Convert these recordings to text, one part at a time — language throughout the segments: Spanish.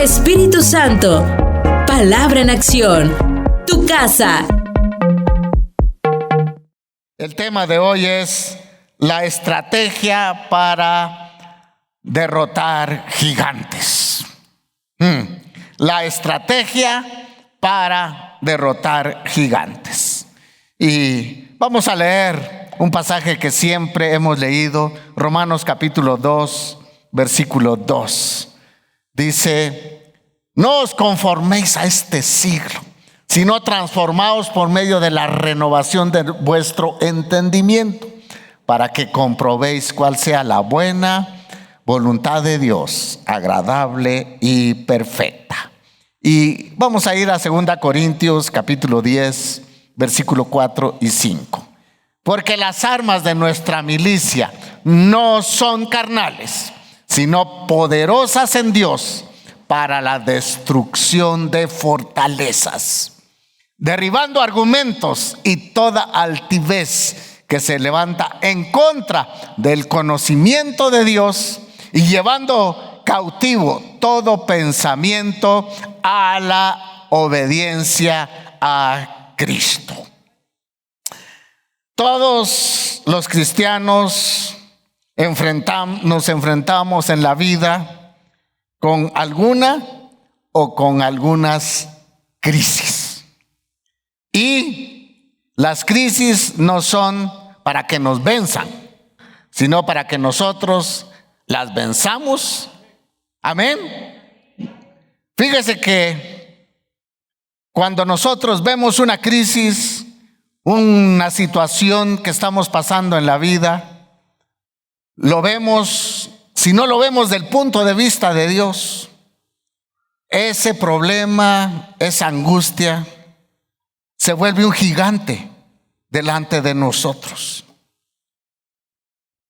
Espíritu Santo, palabra en acción, tu casa. El tema de hoy es la estrategia para derrotar gigantes. La estrategia para derrotar gigantes. Y vamos a leer un pasaje que siempre hemos leído, Romanos capítulo 2, versículo 2. Dice: no os conforméis a este siglo, sino transformaos por medio de la renovación de vuestro entendimiento, para que comprobéis cuál sea la buena voluntad de Dios, agradable y perfecta. Y vamos a ir a 2 Corintios capítulo 10, versículo 4 y 5. Porque las armas de nuestra milicia no son carnales, sino poderosas en Dios para la destrucción de fortalezas, derribando argumentos y toda altivez que se levanta en contra del conocimiento de Dios, y llevando cautivo todo pensamiento a la obediencia a Cristo. Todos los cristianos nos enfrentamos en la vida con alguna o con algunas crisis. Y las crisis no son para que nos venzan, sino para que nosotros las venzamos. Amén. Fíjese que cuando nosotros vemos una crisis, una situación que estamos pasando en la vida, lo vemos, si no lo vemos del punto de vista de Dios, ese problema, esa angustia, se vuelve un gigante delante de nosotros.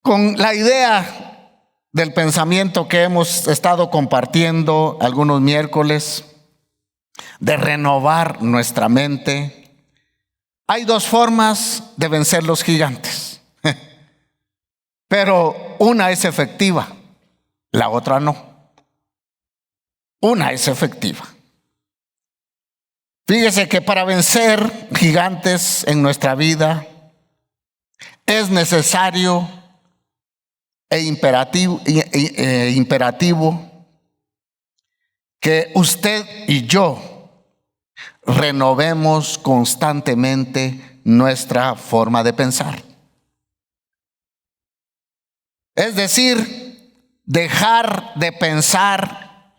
Con la idea del pensamiento que hemos estado compartiendo algunos miércoles, de renovar nuestra mente, hay dos formas de vencer los gigantes. Pero una es efectiva, la otra no. Una es efectiva. Fíjese que para vencer gigantes en nuestra vida es necesario e imperativo que usted y yo renovemos constantemente nuestra forma de pensar. Es decir, dejar de pensar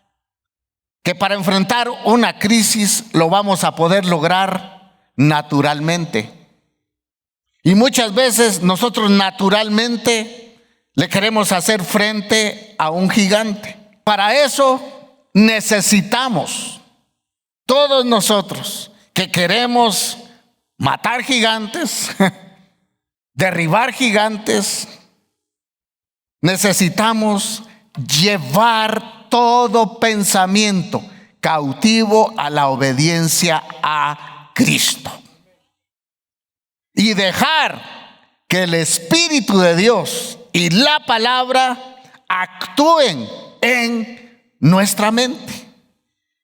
que para enfrentar una crisis lo vamos a poder lograr naturalmente. Y muchas veces nosotros naturalmente le queremos hacer frente a un gigante. Para eso necesitamos, todos nosotros que queremos matar gigantes, derribar gigantes, necesitamos llevar todo pensamiento cautivo a la obediencia a Cristo. Y dejar que el Espíritu de Dios y la palabra actúen en nuestra mente.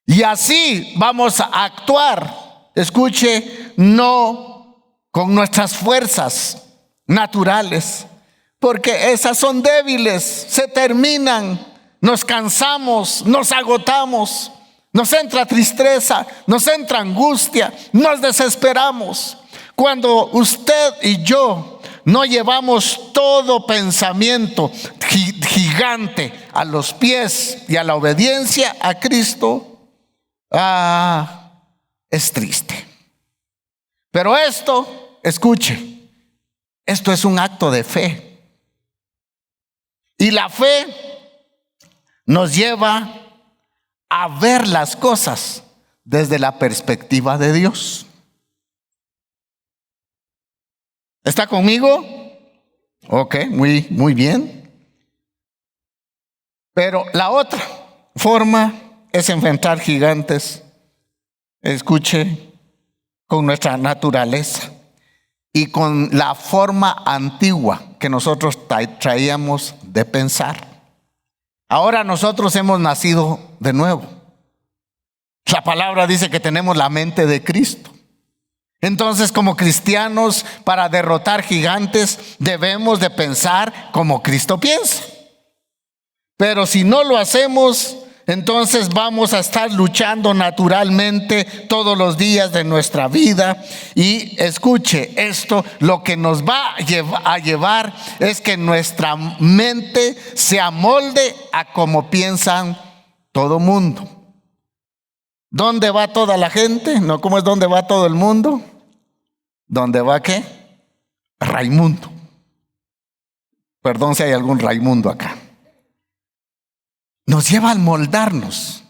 Y así vamos a actuar, escuche, no con nuestras fuerzas naturales, porque esas son débiles, se terminan, nos cansamos, nos agotamos, nos entra tristeza, nos entra angustia, nos desesperamos. Cuando usted y yo no llevamos todo pensamiento gigante a los pies y a la obediencia a Cristo, es triste. Pero esto, escuche, esto es un acto de fe. Y la fe nos lleva a ver las cosas desde la perspectiva de Dios. ¿Está conmigo? Ok, muy bien. Pero la otra forma es enfrentar gigantes, escuche, con nuestra naturaleza y con la forma antigua que nosotros traíamos de pensar. Ahora nosotros hemos nacido de nuevo. La palabra dice que tenemos la mente de Cristo. Entonces, como cristianos, para derrotar gigantes, debemos de pensar como Cristo piensa. Pero si no lo hacemos, entonces vamos a estar luchando naturalmente todos los días de nuestra vida. Y escuche esto, lo que nos va a llevar es que nuestra mente se amolde a como piensan todo mundo. ¿Dónde va toda la gente? No, ¿cómo es dónde va todo el mundo? ¿Dónde va qué? Raimundo. Perdón si hay algún Raimundo acá. Nos lleva a moldarnos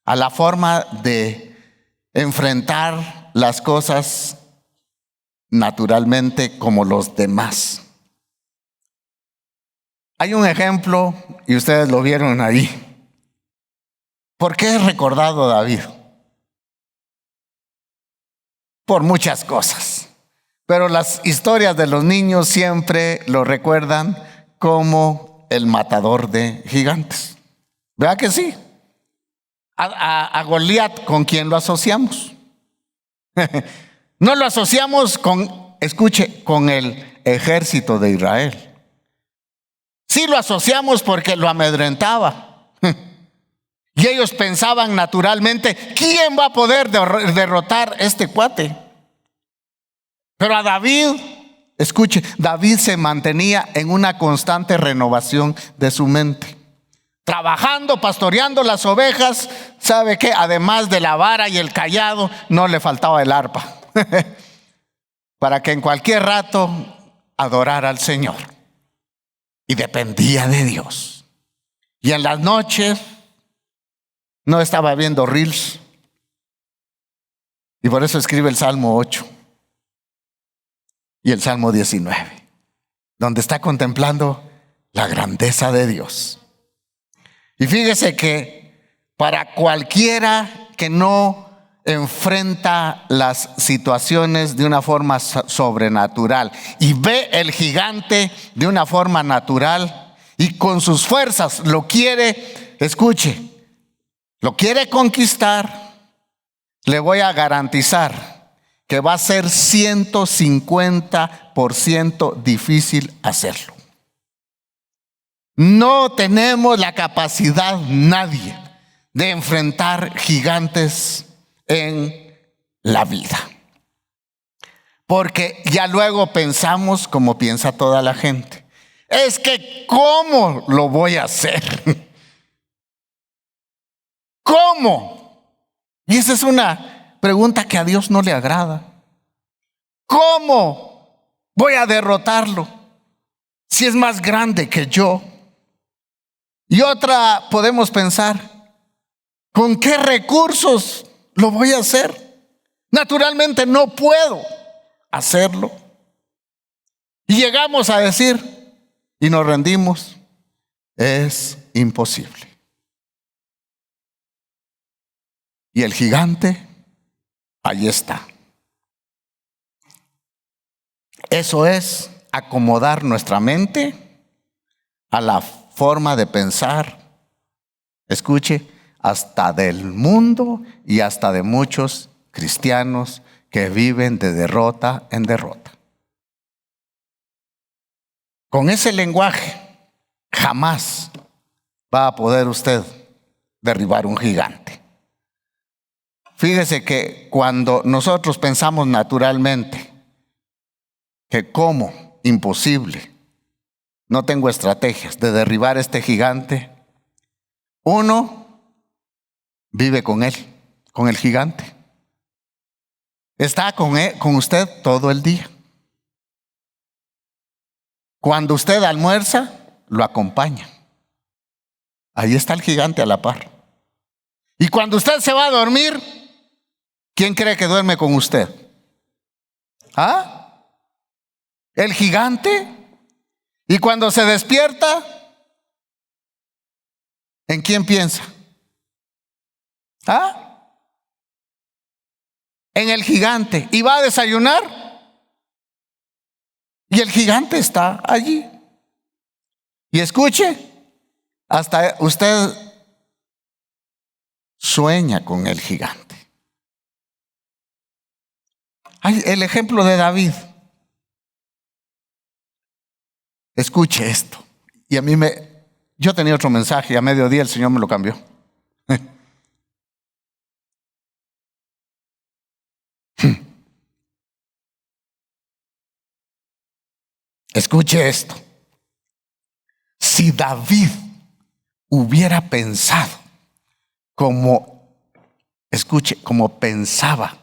a la forma de enfrentar las cosas naturalmente como los demás. Hay un ejemplo, y ustedes lo vieron ahí. ¿Por qué es recordado David? Por muchas cosas. Pero las historias de los niños siempre lo recuerdan como el matador de gigantes. ¿Verdad que sí? A Goliat, ¿con quién lo asociamos? No lo asociamos con, escuche, con el ejército de Israel. Sí lo asociamos porque lo amedrentaba. Y ellos pensaban naturalmente, ¿quién va a poder derrotar este cuate? Pero a David, escuche, David se mantenía en una constante renovación de su mente. Trabajando, pastoreando las ovejas, ¿sabe qué? Además de la vara y el cayado, no le faltaba el arpa. Para que en cualquier rato adorara al Señor. Y dependía de Dios. Y en las noches no estaba viendo reels. Y por eso escribe el Salmo 8 y el Salmo 19, donde está contemplando la grandeza de Dios. Y fíjese que para cualquiera que no enfrenta las situaciones de una forma sobrenatural y ve el gigante de una forma natural y con sus fuerzas lo quiere, escuche, lo quiere conquistar, le voy a garantizar que va a ser 150% difícil hacerlo. No tenemos la capacidad, nadie, de enfrentar gigantes en la vida. Porque ya luego pensamos como piensa toda la gente. Es que ¿cómo lo voy a hacer? ¿Cómo? Y esa es una pregunta que a Dios no le agrada. ¿Cómo voy a derrotarlo si es más grande que yo? Y otra, podemos pensar, ¿con qué recursos lo voy a hacer? Naturalmente no puedo hacerlo. Y llegamos a decir, y nos rendimos, es imposible. Y el gigante, ahí está. Eso es acomodar nuestra mente a la forma de pensar, escuche, hasta del mundo y hasta de muchos cristianos que viven de derrota en derrota. Con ese lenguaje jamás va a poder usted derribar un gigante. Fíjese que cuando nosotros pensamos naturalmente que como imposible, no tengo estrategias de derribar este gigante, uno vive con él, con el gigante. Está con usted todo el día. Cuando usted almuerza, lo acompaña. Ahí está el gigante a la par. Y cuando usted se va a dormir, ¿quién cree que duerme con usted? ¿Ah? ¿El gigante? Y cuando se despierta, ¿en quién piensa? ¿Ah? En el gigante. ¿Y va a desayunar? Y el gigante está allí. Y escuche, hasta usted sueña con el gigante. Hay el ejemplo de David. Escuche esto. Y yo tenía otro mensaje y a mediodía el Señor me lo cambió. Escuche esto. Si David hubiera pensado como pensaba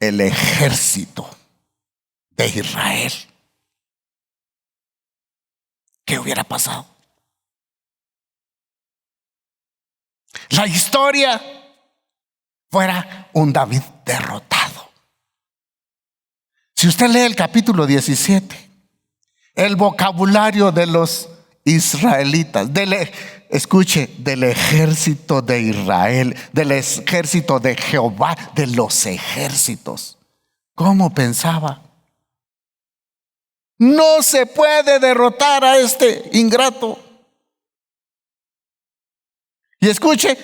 el ejército de Israel, ¿qué hubiera pasado? La historia fuera un David derrotado. Si usted lee el capítulo 17, el vocabulario de los israelitas, escuche, del ejército de Israel, del ejército de Jehová, de los ejércitos. ¿Cómo pensaba? No se puede derrotar a este ingrato. Y escuche,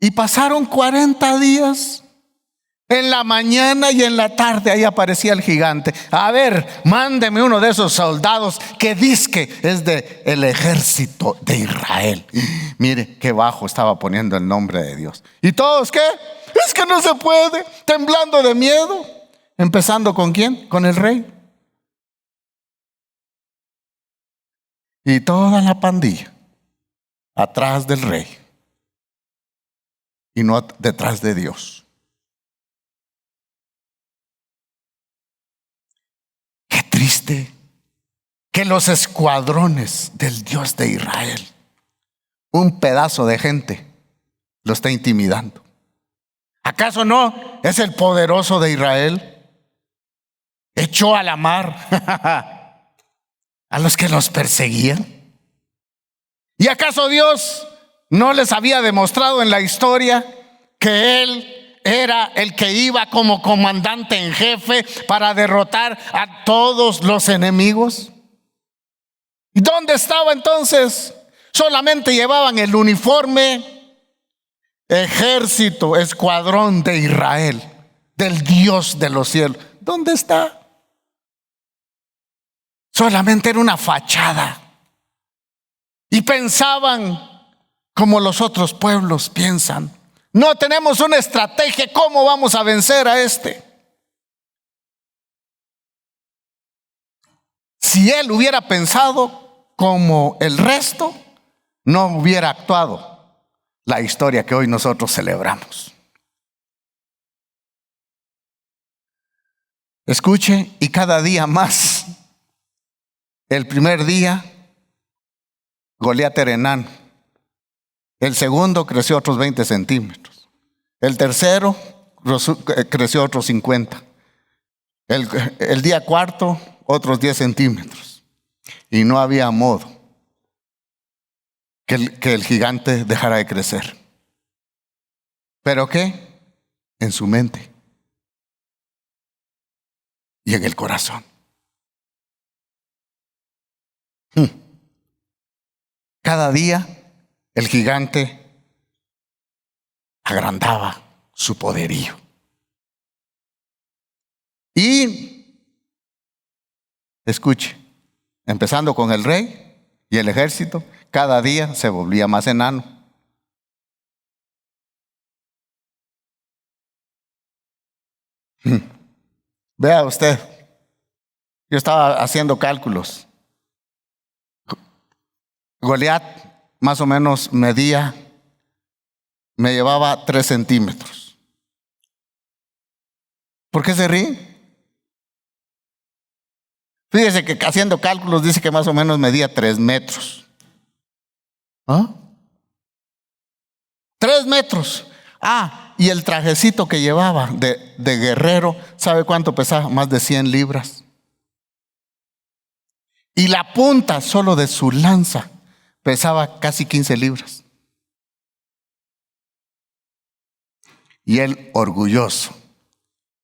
y pasaron 40 días. En la mañana y en la tarde ahí aparecía el gigante. A ver, mándeme uno de esos soldados que dizque es del ejército de Israel. Mire qué bajo estaba poniendo el nombre de Dios. ¿Y todos qué? Es que no se puede, temblando de miedo. Empezando ¿con quién? Con el rey. Y toda la pandilla atrás del rey y no detrás de Dios. Qué triste que los escuadrones del Dios de Israel, un pedazo de gente, lo está intimidando. ¿Acaso no es el poderoso de Israel? Echó a la mar a los que los perseguían. ¿Y acaso Dios no les había demostrado en la historia que Él era el que iba como comandante en jefe para derrotar a todos los enemigos? ¿Y dónde estaba entonces? Solamente llevaban el uniforme, ejército, escuadrón de Israel, del Dios de los cielos. ¿Dónde está? Solamente era una fachada. Y pensaban como los otros pueblos piensan. No tenemos una estrategia. ¿Cómo vamos a vencer a este? Si él hubiera pensado como el resto, no hubiera actuado la historia que hoy nosotros celebramos. Escuche, y cada día más. El primer día, Goliat era enano. El segundo creció otros 20 centímetros. El tercero creció otros 50. El día cuarto, otros 10 centímetros. Y no había modo que el gigante dejara de crecer. ¿Pero qué? En su mente y en el corazón. Cada día el gigante agrandaba su poderío. Y escuche, empezando con el rey y el ejército, cada día se volvía más enano. Vea usted, yo estaba haciendo cálculos. Goliat más o menos me llevaba 3 centímetros. ¿Por qué se ríe? Fíjese que haciendo cálculos dice que más o menos medía 3 metros. ¿Ah? 3 metros. Y el trajecito que llevaba de guerrero, ¿sabe cuánto pesaba? Más de 100 libras. Y la punta solo de su lanza pesaba casi 15 libras. Y él orgulloso,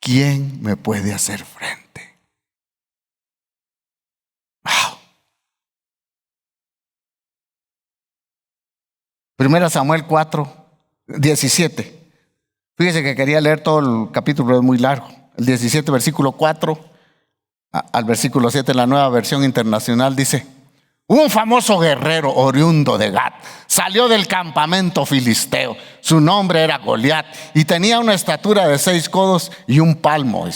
¿quién me puede hacer frente? ¡Wow! Primera Samuel 4, 17. Fíjese que quería leer todo el capítulo, pero es muy largo. El 17, versículo 4 al versículo 7, en la Nueva Versión Internacional dice: un famoso guerrero oriundo de Gat salió del campamento filisteo. Su nombre era Goliat y tenía una estatura de 6 codos y un palmo.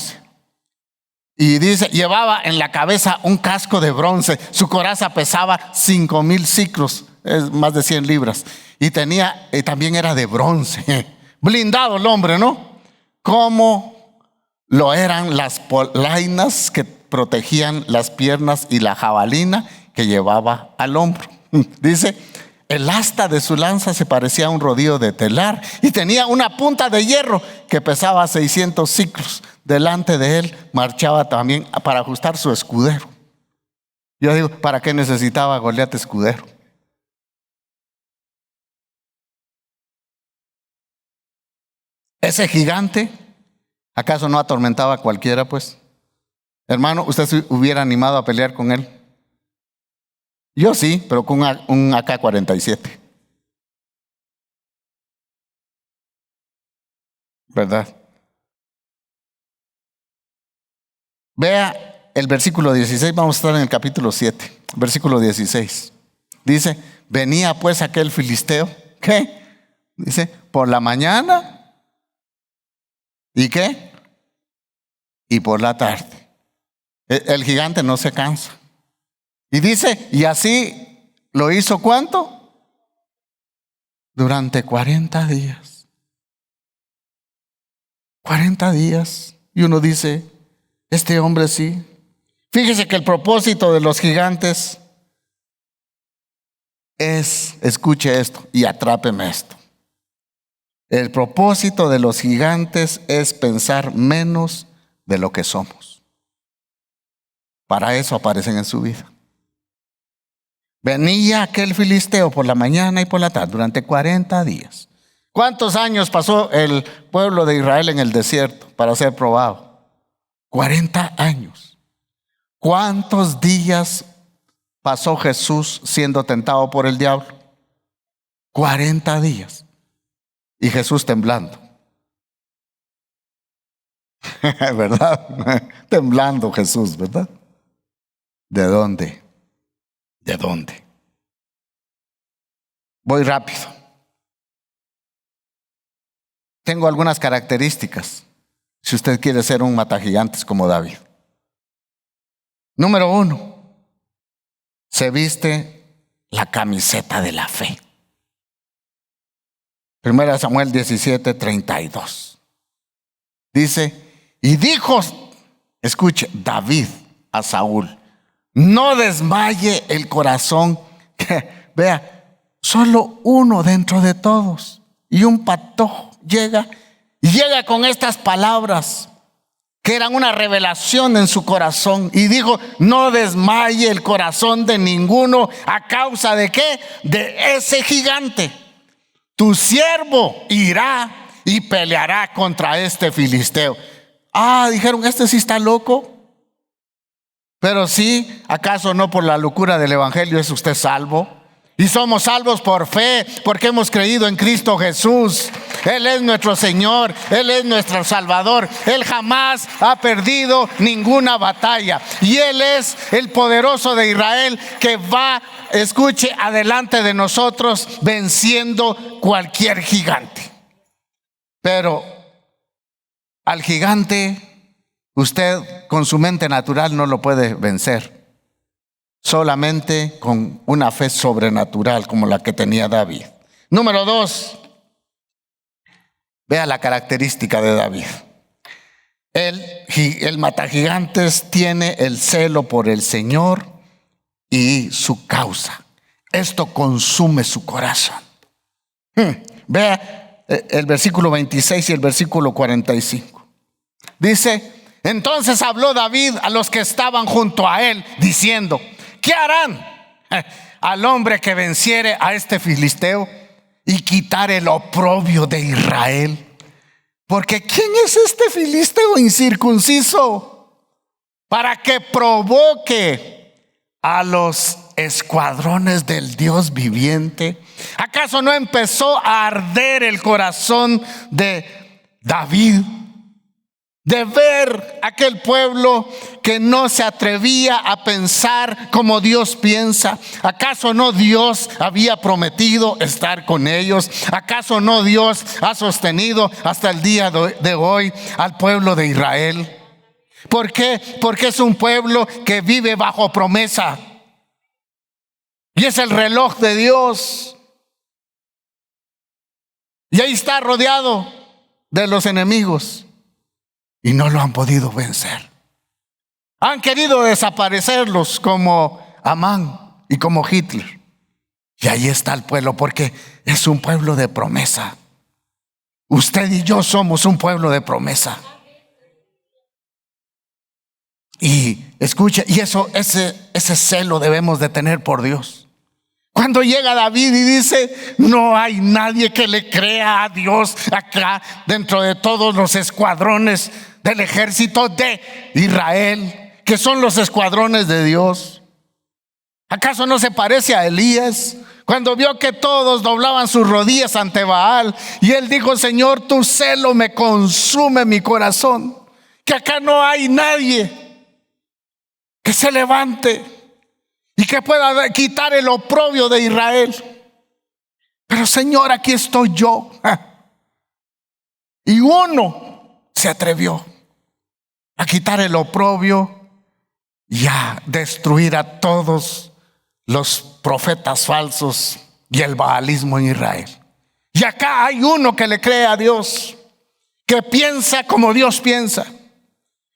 Y dice, llevaba en la cabeza un casco de bronce. Su coraza pesaba 5,000 siclos, es más de 100 libras. Y también era de bronce. Blindado el hombre, ¿no? Como lo eran las polainas que protegían las piernas y la jabalina que llevaba al hombro. Dice, el asta de su lanza se parecía a un rodillo de telar y tenía una punta de hierro que pesaba 600 siclos. Delante de él marchaba también para ajustar su escudero. Yo digo, ¿para qué necesitaba Goliat escudero? Ese gigante, ¿acaso no atormentaba a cualquiera, pues? Hermano, ¿usted se hubiera animado a pelear con él? Yo sí, pero con un AK-47. ¿Verdad? Vea el versículo 16, vamos a estar en el capítulo 7, versículo 16. Dice, venía pues aquel filisteo, ¿qué? Dice, por la mañana, ¿y qué? Y por la tarde. El gigante no se cansa. Y dice, y así lo hizo ¿cuánto? Durante 40 días. 40 días. Y uno dice, este hombre sí. Fíjese que el propósito de los gigantes es, escuche esto y atrápeme esto. El propósito de los gigantes es pensar menos de lo que somos. Para eso aparecen en su vida. Venía aquel filisteo por la mañana y por la tarde durante 40 días. ¿Cuántos años pasó el pueblo de Israel en el desierto para ser probado? 40 años. ¿Cuántos días pasó Jesús siendo tentado por el diablo? 40 días. Y Jesús temblando. ¿Verdad? Temblando Jesús, ¿verdad? ¿De dónde? ¿De dónde? Voy rápido. Tengo algunas características si usted quiere ser un matagigantes como David. Número 1, se viste la camiseta de la fe. 1 Samuel 17:32. Dice, y dijo, escuche, David a Saúl, no desmaye el corazón. Vea, solo uno dentro de todos. Y un patojo llega con estas palabras que eran una revelación en su corazón. Y dijo, no desmaye el corazón de ninguno. ¿A causa de qué? De ese gigante. Tu siervo irá y peleará contra este filisteo. Dijeron, este sí está loco. Pero sí, ¿acaso no por la locura del evangelio es usted salvo? Y somos salvos por fe, porque hemos creído en Cristo Jesús. Él es nuestro Señor, Él es nuestro Salvador. Él jamás ha perdido ninguna batalla. Y Él es el poderoso de Israel que va, escuche, adelante de nosotros venciendo cualquier gigante. Pero al gigante usted con su mente natural no lo puede vencer. Solamente con una fe sobrenatural como la que tenía David. Número 2. Vea la característica de David. El matagigantes tiene el celo por el Señor y su causa. Esto consume su corazón. Vea el versículo 26 y el versículo 45. Dice, entonces habló David a los que estaban junto a él, diciendo, ¿qué harán al hombre que venciere a este filisteo y quitar el oprobio de Israel? Porque ¿quién es este filisteo incircunciso para que provoque a los escuadrones del Dios viviente? ¿Acaso no empezó a arder el corazón de David de ver aquel pueblo que no se atrevía a pensar como Dios piensa? ¿Acaso no Dios había prometido estar con ellos? ¿Acaso no Dios ha sostenido hasta el día de hoy al pueblo de Israel? ¿Por qué? Porque es un pueblo que vive bajo promesa. Y es el reloj de Dios. Y ahí está rodeado de los enemigos. Y no lo han podido vencer. Han querido desaparecerlos como Amán y como Hitler. Y ahí está el pueblo, porque es un pueblo de promesa. Usted y yo somos un pueblo de promesa. Y escuche, y ese celo debemos de tener por Dios. Cuando llega David y dice: no hay nadie que le crea a Dios acá dentro de todos los escuadrones del ejército de Israel, que son los escuadrones de Dios. ¿Acaso no se parece a Elías? Cuando vio que todos doblaban sus rodillas ante Baal, y él dijo: Señor, tu celo me consume mi corazón, que acá no hay nadie que se levante y que pueda quitar el oprobio de Israel. Pero Señor, aquí estoy yo. Y uno se atrevió a quitar el oprobio y a destruir a todos los profetas falsos y el baalismo en Israel. Y acá hay uno que le cree a Dios, que piensa como Dios piensa,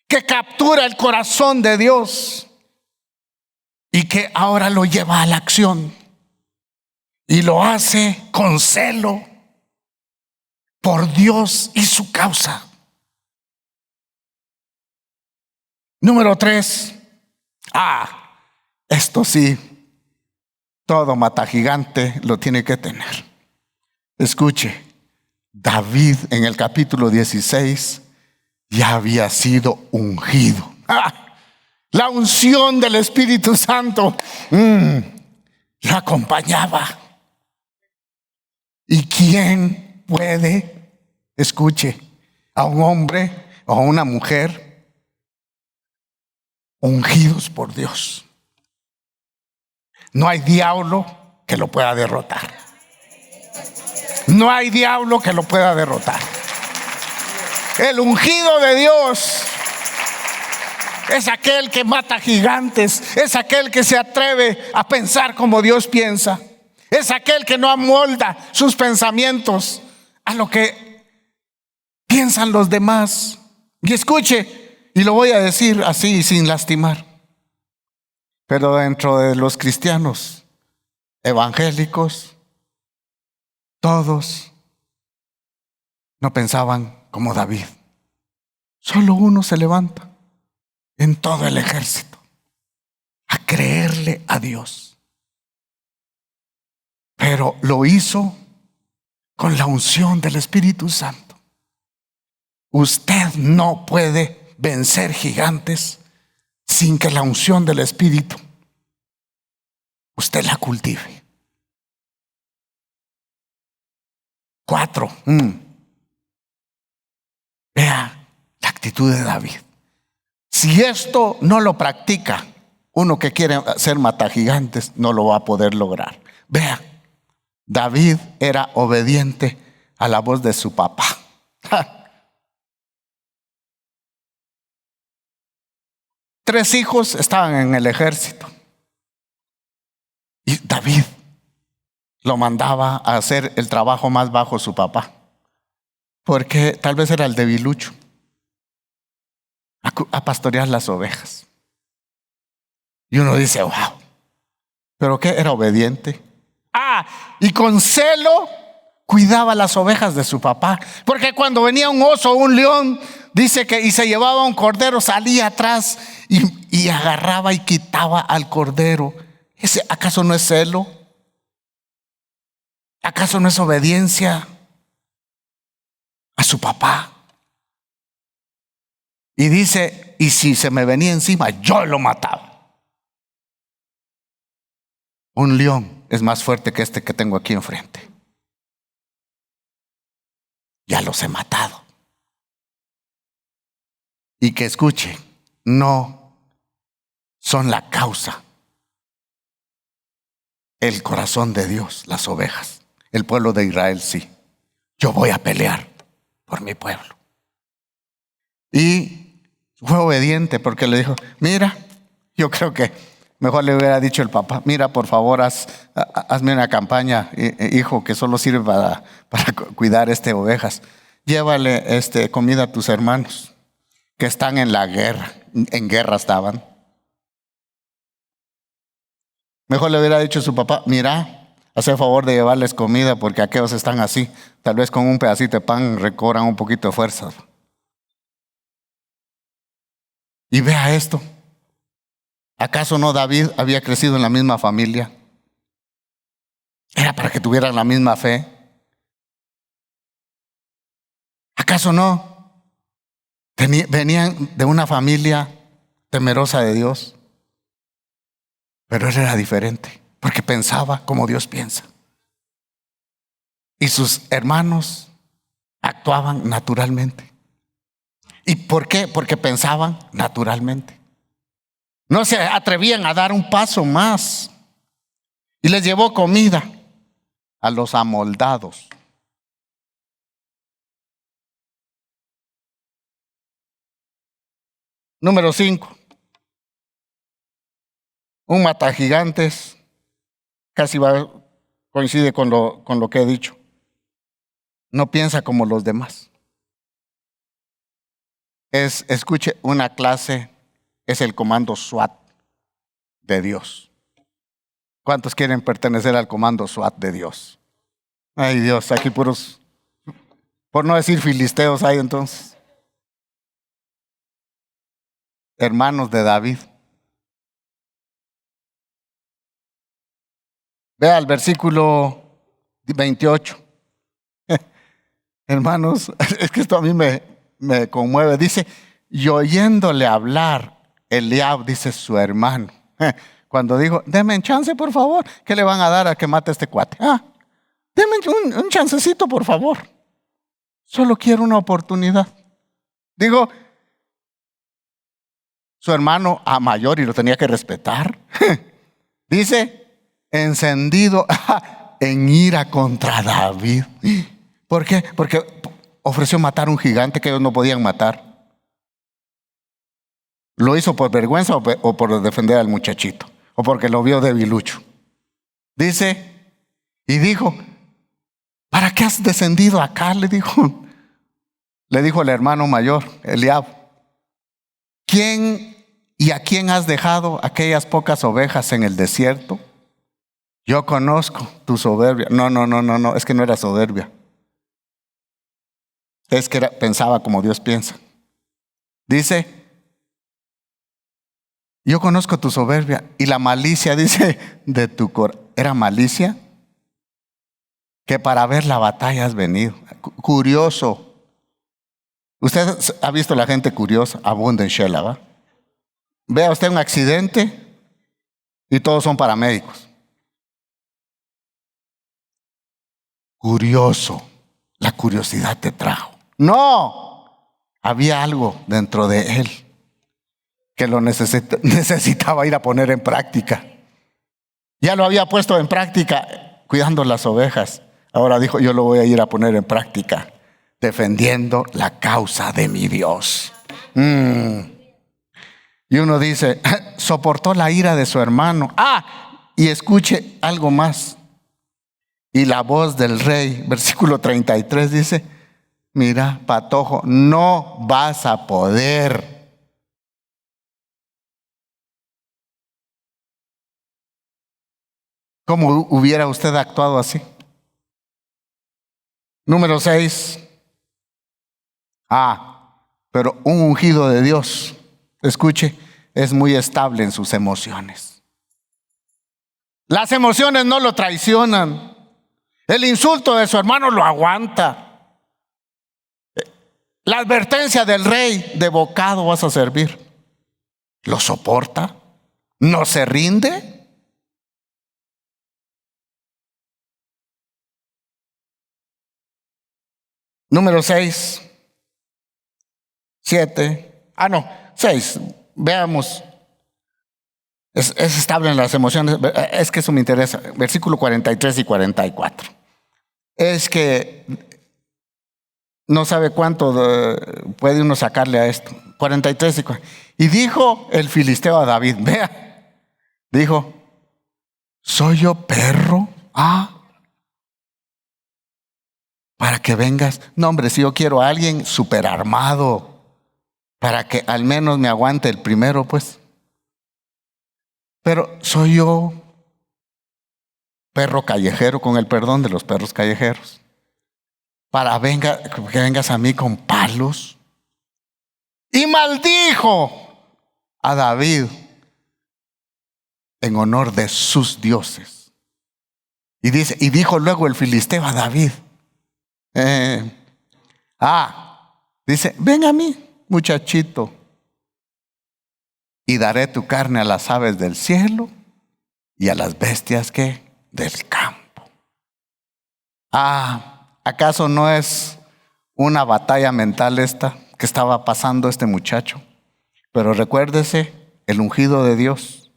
que captura el corazón de Dios y que ahora lo lleva a la acción. Y lo hace con celo por Dios y su causa. Número 3. Esto sí, todo matagigante lo tiene que tener. Escuche, David en el capítulo 16 ya había sido ungido. La unción del Espíritu Santo lo acompañaba. ¿Y quién puede, escuche, a un hombre o a una mujer ungidos por Dios? No hay diablo que lo pueda derrotar. No hay diablo que lo pueda derrotar. El ungido de Dios es aquel que mata gigantes, es aquel que se atreve a pensar como Dios piensa, es aquel que no amolda sus pensamientos a lo que piensan los demás. Y escuche, y lo voy a decir así sin lastimar, pero dentro de los cristianos evangélicos, todos no pensaban como David. Solo uno se levanta en todo el ejército a creerle a Dios, pero lo hizo con la unción del Espíritu Santo. Usted no puede vencer gigantes sin que la unción del Espíritu usted la cultive. 4. Vea la actitud de David. Si esto no lo practica, uno que quiere ser matagigantes no lo va a poder lograr. Vea, David era obediente a la voz de su papá. 3 hijos estaban en el ejército y David lo mandaba a hacer el trabajo más bajo su papá, porque tal vez era el debilucho, a pastorear las ovejas. Y uno dice: wow, ¿pero qué? Era obediente. Y con celo cuidaba las ovejas de su papá, porque cuando venía un oso o un león, dice que y se llevaba un cordero, salía atrás y agarraba y quitaba al cordero. ¿Acaso no es celo? ¿Acaso no es obediencia a su papá? Y dice: y si se me venía encima, yo lo mataba. Un león es más fuerte que este que tengo aquí enfrente. Ya los he matado. Y que escuche, no son la causa. El corazón de Dios, las ovejas. El pueblo de Israel sí. Yo voy a pelear por mi pueblo. Y fue obediente porque le dijo, mira, yo creo que mejor le hubiera dicho el papá, mira, por favor, hazme una campaña, hijo, que solo sirve para cuidar ovejas. Llévale comida a tus hermanos que están en la guerra. En guerra estaban. Mejor le hubiera dicho a su papá, mira, haz el favor de llevarles comida porque aquellos están así. Tal vez con un pedacito de pan recobran un poquito de fuerza. Y vea esto. ¿Acaso no David había crecido en la misma familia? Era para que tuvieran la misma fe. ¿Acaso no? Venían de una familia temerosa de Dios. Pero él era diferente, porque pensaba como Dios piensa. Y sus hermanos actuaban naturalmente. ¿Y por qué? Porque pensaban naturalmente. No se atrevían a dar un paso más. Y les llevó comida a los amoldados. Número 5. Un matagigantes. Casi coincide con lo que he dicho. No piensa como los demás. Escuche, una clase es el comando SWAT de Dios. ¿Cuántos quieren pertenecer al comando SWAT de Dios? Ay Dios, aquí puros, por no decir filisteos hay entonces. Hermanos de David. Vea el versículo 28. Hermanos, es que esto a mí me conmueve. Dice, y oyéndole hablar, Eliab, dice su hermano, cuando dijo, denme chance por favor, ¿qué le van a dar a que mate a este cuate? Denme un chancecito por favor. Solo quiero una oportunidad. Digo, su hermano a mayor y lo tenía que respetar. Dice, encendido en ira contra David. ¿Por qué? Porque ofreció matar a un gigante que ellos no podían matar. ¿Lo hizo por vergüenza o por defender al muchachito? ¿O porque lo vio debilucho? Dice, y dijo, ¿para qué has descendido acá? Le dijo el hermano mayor, Eliab. ¿Quién y a quién has dejado aquellas pocas ovejas en el desierto? Yo conozco tu soberbia. No, es que no era soberbia. Es que pensaba como Dios piensa. Dice, yo conozco tu soberbia y la malicia, dice, de tu corazón. ¿Era malicia? Que para ver la batalla has venido. Curioso. Usted ha visto la gente curiosa, abunda en Shela, ¿va? Vea usted un accidente y todos son paramédicos. Curioso. La curiosidad te trajo. No, había algo dentro de él que lo necesitaba ir a poner en práctica. Ya lo había puesto en práctica cuidando las ovejas. Ahora dijo, yo lo voy a ir a poner en práctica defendiendo la causa de mi Dios. Y uno dice, soportó la ira de su hermano. Y escuche algo más. Y la voz del rey, versículo 33 dice, mira, patojo, no vas a poder. ¿Cómo hubiera usted actuado así? Número 6. Pero un ungido de Dios, escuche, es muy estable en sus emociones. Las emociones no lo traicionan. El insulto de su hermano lo aguanta. La advertencia del rey, de bocado vas a servir, lo soporta, no se rinde. Número 6, 7, 6. Veamos. Es estable en las emociones. Es que eso me interesa. Versículo 43 y 44. Es que no sabe cuánto puede uno sacarle a esto. 43 y 44. Y dijo el filisteo a David, vea, dijo, ¿soy yo perro? Para que vengas. No, hombre, si yo quiero a alguien súper armado, para que al menos me aguante el primero, pues. Pero soy yo perro callejero, con el perdón de los perros callejeros, para que vengas a mí con palos. Y maldijo a David en honor de sus dioses. Y dijo luego el filisteo a David, dice, ven a mí, muchachito, y daré tu carne a las aves del cielo y a las bestias que del campo. ¿Acaso no es una batalla mental esta que estaba pasando este muchacho? Pero recuérdese, el ungido de Dios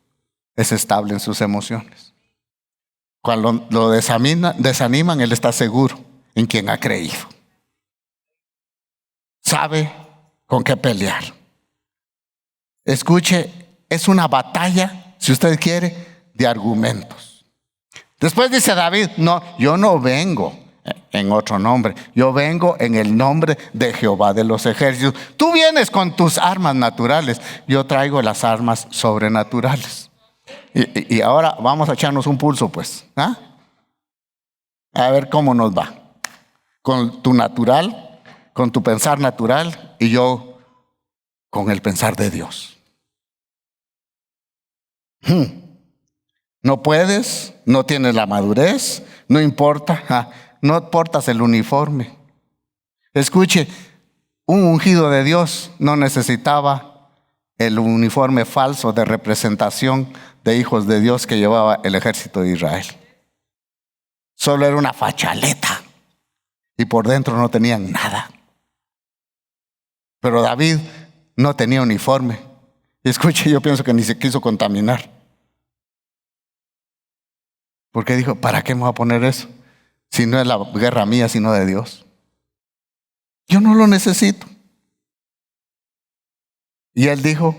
es estable en sus emociones. Cuando lo desaniman, él está seguro en quien ha creído. Sabe con qué pelear. Escuche, es una batalla, si usted quiere, de argumentos. Después dice David, no, yo no vengo en otro nombre, yo vengo en el nombre de Jehová de los ejércitos. Tú vienes con tus armas naturales, yo traigo las armas sobrenaturales. Y ahora vamos a echarnos un pulso, pues. A ver cómo nos va. Con tu natural, con tu pensar natural, y yo con el pensar de Dios. No puedes, no tienes la madurez, no importa, no portas el uniforme. Escuche, un ungido de Dios no necesitaba el uniforme falso de representación de hijos de Dios que llevaba el ejército de Israel. Solo era una fachaleta y por dentro no tenían nada. Pero David no tenía uniforme. Y escuche, yo pienso que ni se quiso contaminar. Porque dijo, ¿para qué me voy a poner eso? Si no es la guerra mía, sino de Dios. Yo no lo necesito. Y él dijo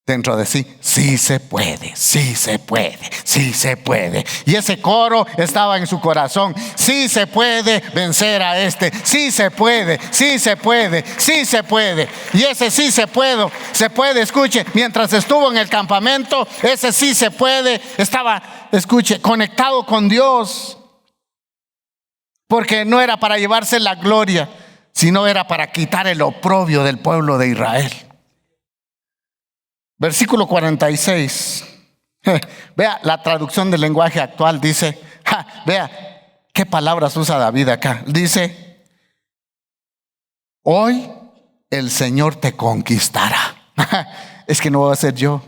dentro de sí, sí se puede, sí se puede, sí se puede. Y ese coro estaba en su corazón. Sí se puede vencer a este. Sí se puede, sí se puede, sí se puede. Y ese sí se puede, escuche, mientras estuvo en el campamento, ese sí se puede, estaba, escuche, conectado con Dios. Porque no era para llevarse la gloria, sino era para quitar el oprobio del pueblo de Israel. Versículo 46. Vea, la traducción del lenguaje actual dice, vea, qué palabras usa David acá. Dice, hoy el Señor te conquistará. Es que no voy a ser yo,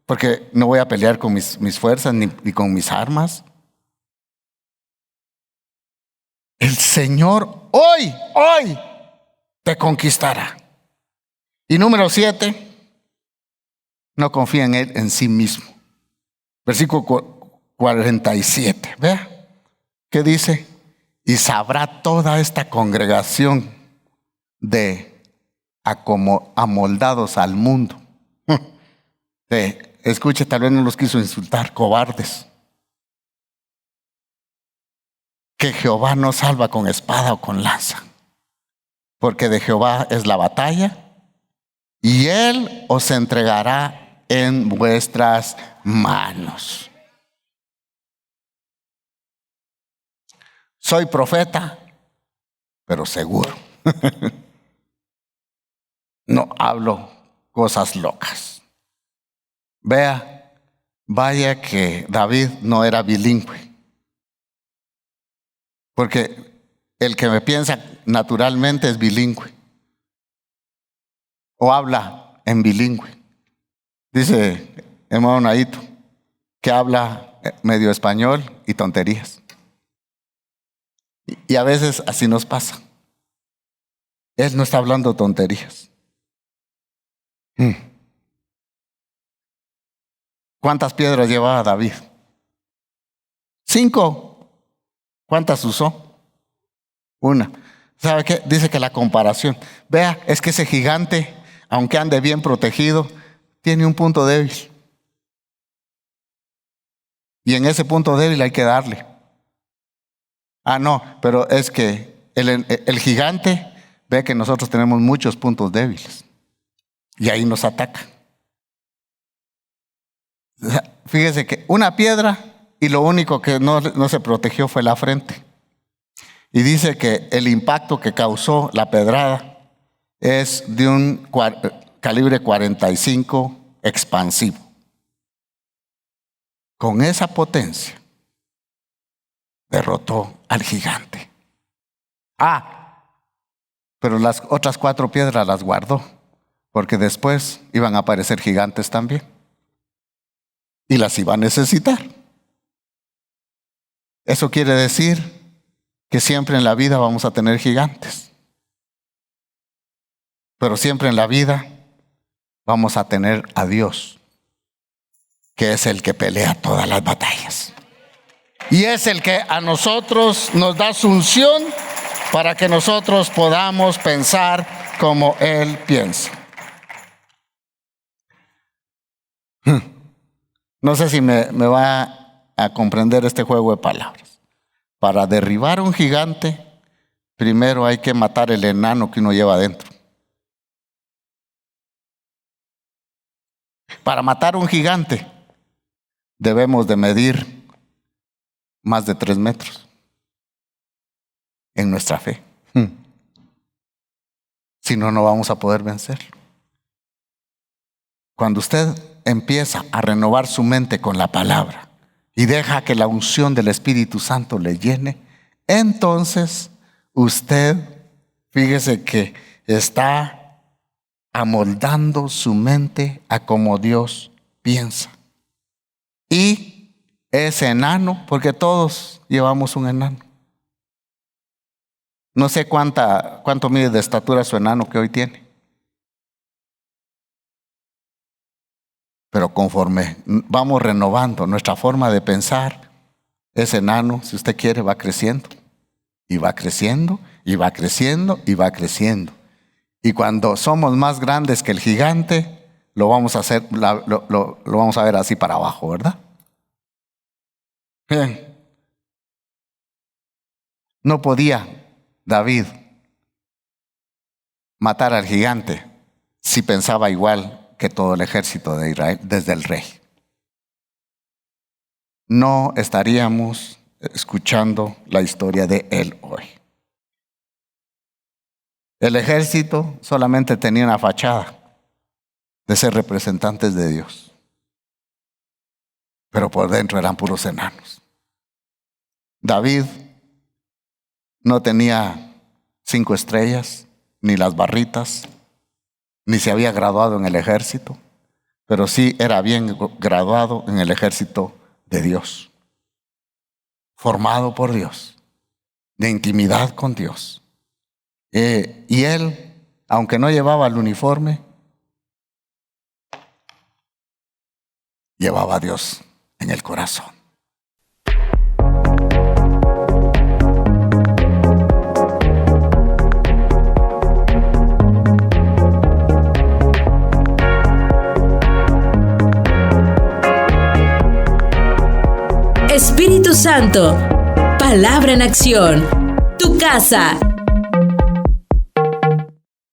porque no voy a pelear con mis fuerzas ni con mis armas. El Señor hoy te conquistará. Y número 7, no confía en él, en sí mismo. Versículo 47, vea, ¿qué dice? Y sabrá toda esta congregación de amoldados al mundo. Escuche, tal vez no los quiso insultar, cobardes. Que Jehová no salva con espada o con lanza, porque de Jehová es la batalla, y él os entregará en vuestras manos. Soy profeta, pero seguro. No hablo cosas locas. Vea, vaya que David no era bilingüe. Porque el que me piensa naturalmente es bilingüe. O habla en bilingüe. Dice hermano Naito que habla medio español y tonterías. Y a veces así nos pasa. Él no está hablando tonterías. ¿Cuántas piedras llevaba David? 5. ¿Cuántas usó? 1. ¿Sabe qué? Dice que la comparación. Vea, es que ese gigante, aunque ande bien protegido, tiene un punto débil. Y en ese punto débil hay que darle. No, pero es que el gigante ve que nosotros tenemos muchos puntos débiles. Y ahí nos ataca. Fíjese que una piedra y lo único que no se protegió fue la frente. Y dice que el impacto que causó la pedrada es de un calibre 45 expansivo. Con esa potencia derrotó al gigante. Pero las otras 4 piedras las guardó, porque después iban a aparecer gigantes también. Y las iba a necesitar. Eso quiere decir que siempre en la vida vamos a tener gigantes. Pero siempre en la vida vamos a tener a Dios, que es el que pelea todas las batallas. Y es el que a nosotros nos da su unción para que nosotros podamos pensar como Él piensa. No sé si me va a comprender este juego de palabras. Para derribar un gigante, primero hay que matar el enano que uno lleva adentro. Para matar un gigante, debemos de medir más de 3 metros en nuestra fe. Si no, no vamos a poder vencerlo. Cuando usted empieza a renovar su mente con la palabra y deja que la unción del Espíritu Santo le llene, entonces usted, fíjese que está amoldando su mente a como Dios piensa. Y ese enano, porque todos llevamos un enano. No sé cuánto mide de estatura su enano que hoy tiene. Pero conforme vamos renovando nuestra forma de pensar, ese enano, si usted quiere, va creciendo. Y va creciendo, y va creciendo, y va creciendo. Y cuando somos más grandes que el gigante, lo vamos a hacer, lo vamos a ver así para abajo, ¿verdad? Bien. No podía David matar al gigante si pensaba igual que todo el ejército de Israel, desde el rey. No estaríamos escuchando la historia de él hoy. El ejército solamente tenía una fachada de ser representantes de Dios, pero por dentro eran puros enanos. David no tenía 5 estrellas, ni las barritas, ni se había graduado en el ejército, pero sí era bien graduado en el ejército de Dios, formado por Dios, de intimidad con Dios. Y él, aunque no llevaba el uniforme, llevaba a Dios en el corazón. Espíritu Santo, palabra en acción. Tu casa